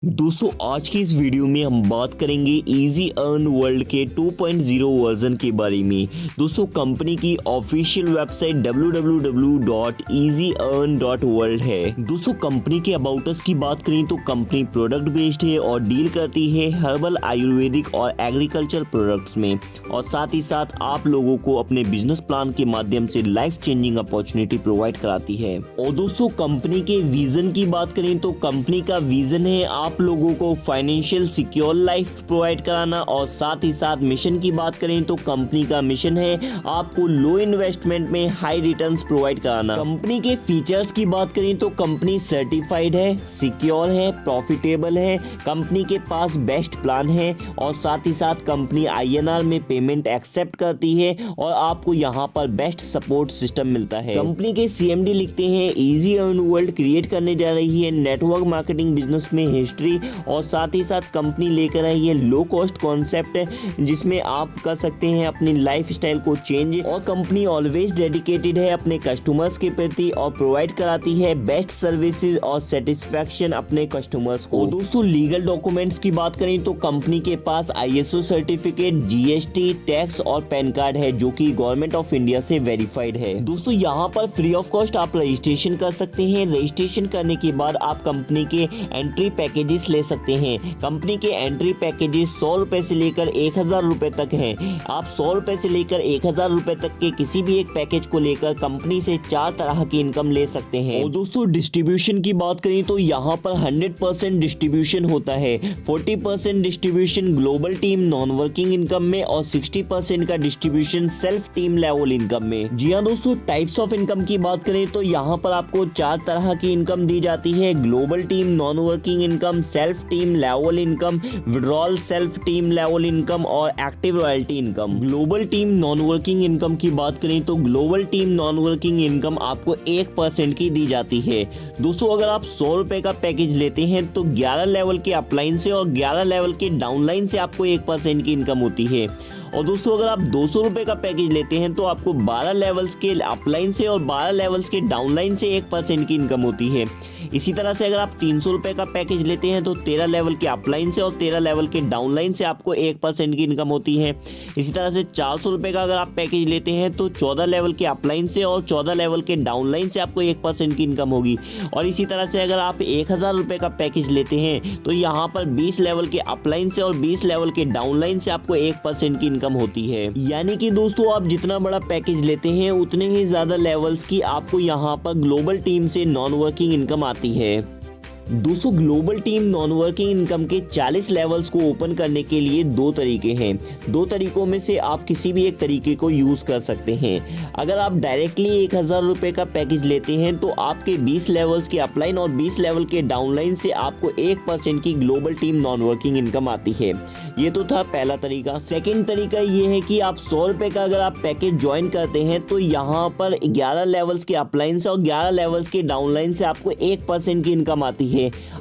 दोस्तों आज की इस वीडियो में हम बात करेंगे इजी अर्न वर्ल्ड के 2.0 वर्जन के बारे में। दोस्तों कंपनी की ऑफिशियल वेबसाइट www.easyearn.world है। दोस्तों कंपनी के अबाउट अस की बात करें तो कंपनी प्रोडक्ट बेस्ड है और डील करती है हर्बल, आयुर्वेदिक और एग्रीकल्चर प्रोडक्ट्स में, और साथ ही साथ आप लोगों को अपने बिजनेस प्लान के माध्यम से लाइफ चेंजिंग अपॉर्चुनिटी प्रोवाइड कराती है। और दोस्तों कंपनी के विजन की बात करें तो कंपनी का विजन है आप लोगों को फाइनेंशियल सिक्योर लाइफ प्रोवाइड कराना, और साथ ही साथ मिशन की बात करें तो कंपनी का मिशन है आपको लो इन्वेस्टमेंट में हाई रिटर्न्स प्रोवाइड कराना। कंपनी के फीचर्स की बात करें तो कंपनी सर्टिफाइड है, सिक्योर है, प्रॉफिटेबल है, कंपनी के पास बेस्ट प्लान है, और साथ ही साथ कंपनी INR में पेमेंट एक्सेप्ट करती है और आपको यहाँ पर बेस्ट सपोर्ट सिस्टम मिलता है। कंपनी के CMD लिखते हैं इजी अर्न वर्ल्ड क्रिएट करने जा रही है नेटवर्क मार्केटिंग बिजनेस में हिस्ट्री, और साथ ही साथ कंपनी लेकर आई है लो कॉस्ट कॉन्सेप्ट जिसमें आप कर सकते हैं अपनी लाइफ स्टाइल को चेंज, और कंपनी ऑलवेज डेडिकेटेड है अपने कस्टमर्स के प्रति और प्रोवाइड कराती है बेस्ट सर्विसेज और सेटिस्फैक्शन अपने कस्टमर्स को। दोस्तों लीगल डॉक्यूमेंट्स की बात करें तो कंपनी के पास ISO सर्टिफिकेट, GST, टैक्स और पैन कार्ड है जो कि गवर्नमेंट ऑफ इंडिया से वेरीफाइड है। दोस्तों यहाँ पर फ्री ऑफ कॉस्ट आप रजिस्ट्रेशन कर सकते हैं। रजिस्ट्रेशन करने के बाद आप कंपनी के एंट्री पैकेजेस ले सकते हैं। कंपनी के एंट्री पैकेजेस 100 रुपए से लेकर 1000 रुपए तक हैं। आप 100 रुपए से लेकर 1000 रुपए तक के किसी भी एक पैकेज को लेकर कंपनी से 4 तरह की इनकम ले सकते हैं। और दोस्तों डिस्ट्रीब्यूशन की बात करें तो यहाँ पर 100% डिस्ट्रीब्यूशन होता है। 40% distribution global team non working income में और 60% का distribution self team level income में। जी हाँ दोस्तों, टाइप्स ऑफ इनकम की बात करें तो यहाँ पर आपको 4 तरह की इनकम दी जाती है। Global team non working income, self team level income, withdrawal self team level income और active royalty income. Global team non working income की बात करें तो global team non working income आपको 1% की दी जाती है। दोस्तों अगर आप 100 रुपए का पैकेज लेते हैं तो 11 लेवल के अपलाइन से और 11 लेवल के डाउनलाइन से आपको 1% की इनकम होती है। और दोस्तों अगर आप 200 रुपए का पैकेज लेते हैं तो आपको 12 लेवल्स के अपलाइन से और 12 लेवल्स के डाउनलाइन से 1% की इनकम होती है। इसी तरह से अगर आप 300 रुपए का पैकेज लेते हैं तो 13 लेवल के अपलाइन से और 13 लेवल के डाउनलाइन से आपको 1% की इनकम होती है। इसी तरह से 400 रुपए का अगर आप पैकेज लेते हैं तो 14 लेवल के अपलाइन से और 14 लेवल के डाउनलाइन से आपको 1% की इनकम होगी। और इसी तरह से अगर आप 1000 रुपए का पैकेज लेते हैं तो यहाँ पर 20 लेवल के अपलाइन से और 20 लेवल के डाउनलाइन से आपको 1% की इनकम होती है। यानी कि दोस्तों आप जितना बड़ा पैकेज लेते हैं उतने ही ज्यादा लेवल्स की आपको यहाँ पर ग्लोबल टीम से नॉन वर्किंग इनकम आती है। दोस्तों global team non working income के 40 लेवल्स को ओपन करने के लिए 2 तरीके हैं। 2 तरीकों में से आप किसी भी एक तरीके को यूज कर सकते हैं। अगर आप डायरेक्टली 1000 रुपए का पैकेज लेते हैं तो आपके 20 लेवल्स के अपलाइन और 20 लेवल के डाउनलाइन से आपको 1% की global team non working income आती है। ये तो था पहला तरीका। सेकेंड तरीका ये है कि आप 100 रुपए का अगर आप पैकेज ज्वाइन करते हैं तो यहाँ पर 11 लेवल्स के अपलाइन से और 11 लेवल्स के डाउनलाइन से आपको 1% की इनकम आती है।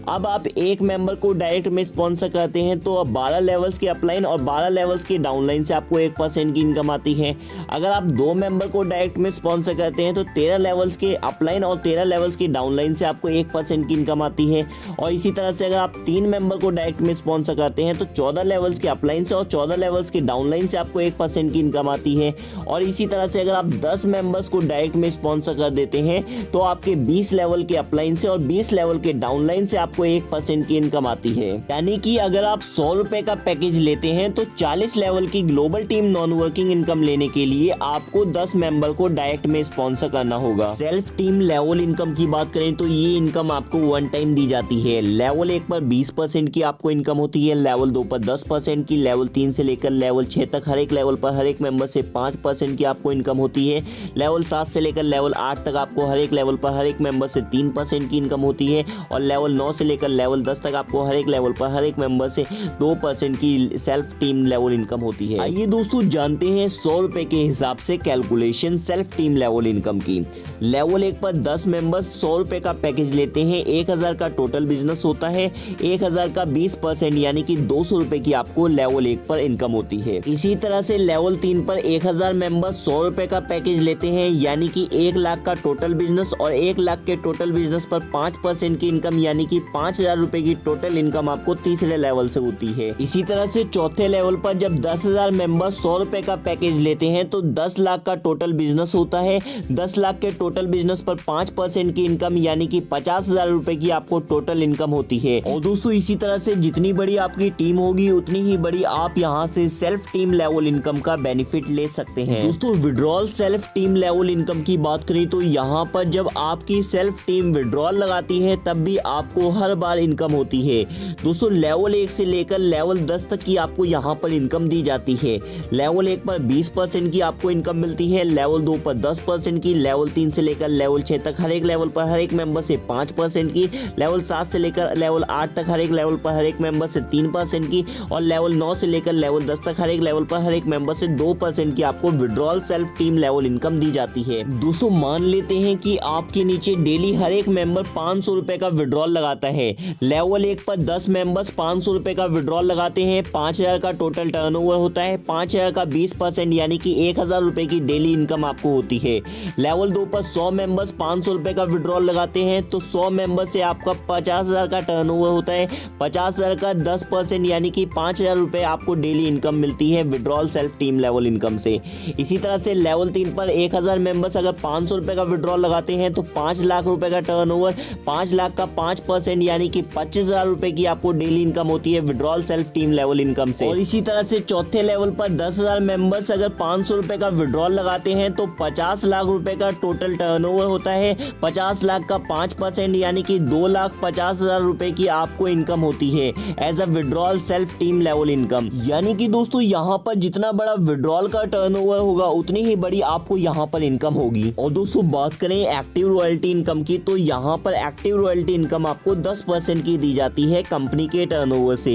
अब आप एक मेंबर को डायरेक्ट में स्पॉन्सर करते हैं तो अब 12 लेवल्स के अपलाइन और 12 लेवल्स के डाउनलाइन से आपको 1% की इनकम आती है। अगर आप 2 मेंबर को डायरेक्ट में स्पॉन्सर करते हैं तो 13 लेवल्स के अपलाइन और 13 लेवल्स के डाउनलाइन से आपको 1% की इनकम आती है। और इसी तरह से अगर आप 3 मेंबर को डायरेक्ट में स्पॉन्सर करते हैं तो 14 लेवल्स के अपलाइन से और 14 लेवल्स के डाउनलाइन से आपको 1% की इनकम आती है। और इसी तरह से अगर आप 10 मेंबर्स को डायरेक्ट में स्पॉन्सर कर देते हैं तो आपके 20 लेवल के अपलाइन से और 20 लेवल के डाउनलाइन से आपको 1% की इनकम आती है। यानी कि अगर आप 100 रुपए का पैकेज लेते हैं तो 40 लेवल की global team non working income लेने के लिए आपको 10 मेंबर को डायरेक्ट में स्पॉन्सर करना होगा। सेल्फ टीम लेवल इनकम की बात करें तो ये इनकम आपको 1 टाइम दी जाती है। लेवल 1 पर 20% की आपको इनकम होती है, लेवल 2 पर 10% की, लेवल 3 से लेकर लेवल 6 तक हर एक लेवल पर हर एक मेंबर से 5% की आपको इनकम होती है। लेवल 7 से लेकर लेवल 8 तक आपको हर एक लेवल पर हर एक मेंबर से 3% की इनकम होती है। और लेवल 9 से लेकर लेवल 10 तक आपको हर एक लेवल पर हर एक मेंबर से 2% की सेल्फ टीम लेवल इनकम होती है। आइए दोस्तों जानते हैं 100 रुपए के हिसाब से calculation self team level income की। लेवल 1 पर 10 मेंबर्स 100 रुपए का पैकेज लेते हैं। 1000 का टोटल बिजनेस होता है। 1000 का 20% यानी कि 200 रुपए की आपको लेवल 1 पर इनकम होती है। इसी तरह से लेवल 3 पर 1000 मेंबर्स 100 रुपए का पैकेज लेते हैं, यानी कि 1 लाख का टोटल बिजनेस और 1 लाख के टोटल बिजनेस पर 5% की इनकम यानी कि 5,000 रुपए की टोटल इनकम आपको तीसरे लेवल से होती है। इसी तरह से चौथे लेवल पर जब 10,000 मेंबर 100 रुपए का पैकेज लेते हैं तो 10 लाख का टोटल बिजनेस होता है। 10 लाख के टोटल बिजनेस पर 5% की इनकम यानी कि 50,000 रुपए की आपको टोटल इनकम होती है। और दोस्तों इसी तरह से जितनी बड़ी आपकी टीम होगी उतनी ही बड़ी आप यहाँ से सेल्फ टीम लेवल इनकम का बेनिफिट ले सकते हैं। दोस्तों withdrawal self team level income की बात करें तो यहाँ पर जब आपकी सेल्फ टीम विड्रॉल लगाती है तब भी आपको हर बार इनकम होती है। दोस्तों लेवल 1 से लेकर लेवल 10 तक की आपको यहाँ पर इनकम दी जाती है। लेवल 1 पर 20% की आपको इनकम मिलती है, लेवल 2 पर 10% की, लेवल 3 से लेकर लेवल 6 तक हर एक लेवल पर हर एक मेंबर से 5% की, लेवल 7 से लेकर लेवल 8 तक हर एक लेवल पर हर एक मेंबर से 3% की और लेवल 9 से लेकर लेवल 10 तक हर एक लेवल पर हर एक मेंबर से 2% की आपको withdrawal self team level income दी जाती है। दोस्तों मान लेते हैं कि आपके नीचे डेली हर एक मेंबर 500 रुपए का विड्रॉल लगाता है। लेवल 1 पर 10 मेंबर्स 500 रुपए का विड्रॉल लगाते हैं। 5,000 का टोटल टर्नओवर होता है। 5,000 का 20% यानी कि 1,000 रुपए की डेली इनकम आपको होती है। लेवल 2 पर 100 मेंबर्स 500 रुपए का विड्रॉल लगाते हैं तो 100 मेंबर से आपका 50,000 का टर्नओवर होता है। 50,000 का 10% यानी कि 5,000 रुपए आपको डेली इनकम मिलती है withdrawal self team level income से। इसी तरह से लेवल 3 पर 1,000 मेंबर्स अगर 500 रुपए का विड्रॉल लगाते हैं तो 5 लाख रुपए का टर्नओवर, 5 लाख का 5% यानी कि 25,000 रुपए की आपको डेली इनकम होती है withdrawal self team level income से। और इसी तरह से चौथे लेवल पर 10,000 मेंबर्स अगर 500 रुपए का विड्रॉल लगाते हैं तो 50 लाख रुपए का टोटल टर्नओवर होता है। 50 लाख का 5% यानी कि 2,50,000 रुपए की आपको इनकम होती है as a withdrawal self team level income. यानी कि दोस्तों यहाँ पर जितना बड़ा विड्रॉल का टर्नओवर होगा उतनी ही बड़ी आपको यहाँ पर इनकम होगी। और दोस्तों बात करें एक्टिव रॉयल्टी इनकम की तो यहाँ पर एक्टिव रॉयल्टी इनकम आपको 10% की दी जाती है कंपनी के टर्नओवर से।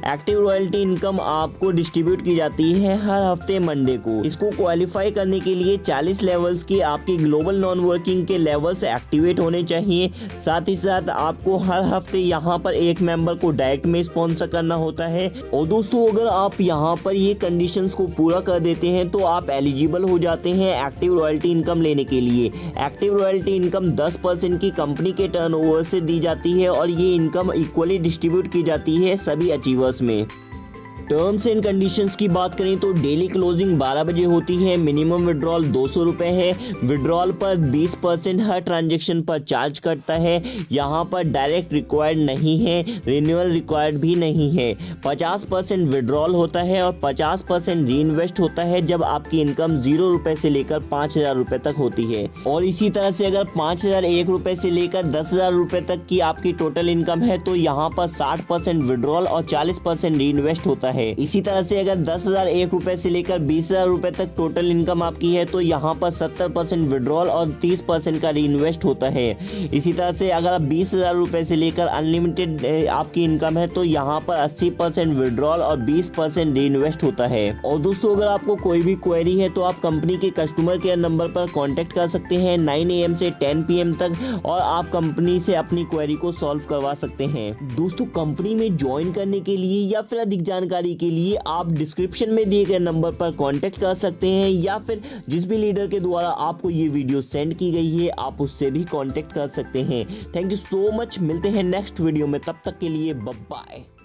एक्टिव रॉयल्टी इनकम आपको डिस्ट्रीब्यूट की जाती है हर हफ्ते मंडे को। इसको क्वालिफाई करने के लिए 40 लेवल्स के आपके ग्लोबल नॉन वर्किंग के लेवल्स एक्टिवेट होने चाहिए। साथ ही साथ आपको हर हफ्ते यहाँ पर एक मेंबर को डायरेक्ट में स्पॉन्सर करना होता है। और दोस्तों अगर आप यहाँ पर ये कंडीशंस को पूरा कर देते हैं तो आप एलिजिबल हो जाते हैं एक्टिव रॉयल्टी इनकम लेने के लिए। एक्टिव रॉयल्टी इनकम 10% की कंपनी के टर्नओवर से दी जाती है और ये इनकम इक्वली डिस्ट्रीब्यूट की जाती है सभी अचीवर्स में। टर्म्स एंड कंडीशंस की बात करें तो डेली क्लोजिंग 12 बजे होती है। मिनिमम विड्रॉल 200 रुपए है। विड्रॉल पर 20% हर ट्रांजैक्शन पर चार्ज करता है। यहाँ पर डायरेक्ट रिक्वायर्ड नहीं है, रिन्यूअल रिक्वायर्ड भी नहीं है। 50% विड्रॉल होता है और 50% री इन्वेस्ट होता है जब आपकी इनकम 0 रुपए से लेकर 5,000 रुपए तक होती है। और इसी तरह से अगर 5,001 रुपए से लेकर 10,000 रुपए तक की आपकी टोटल इनकम है तो यहाँ पर 60% विड्रॉल और 40% री इन्वेस्ट होता है। इसी तरह से अगर 10,001 रुपए से लेकर 20,000 रुपए तक टोटल इनकम आपकी है तो यहाँ पर 70% विड्रॉल और 30% का री इन्वेस्ट होता है। इसी तरह से अगर 20,000 रुपए से लेकर अनलिमिटेड आपकी इनकम है तो यहाँ पर 80% विड्रॉल और 20% री इन्वेस्ट होता है। और दोस्तों अगर आपको कोई भी क्वेरी है तो आप कंपनी के कस्टमर केयर नंबर पर कॉन्टेक्ट कर सकते हैं 9 AM से 10 PM तक और आप कंपनी से अपनी क्वेरी को सॉल्व करवा सकते हैं। दोस्तों कंपनी में ज्वाइन करने के लिए या फिर अधिक जानकारी के लिए आप डिस्क्रिप्शन में दिए गए नंबर पर कांटेक्ट कर सकते हैं या फिर जिस भी लीडर के द्वारा आपको ये वीडियो सेंड की गई है आप उससे भी कांटेक्ट कर सकते हैं। Thank you so much. मिलते हैं नेक्स्ट वीडियो में, तब तक के लिए बाय बाय।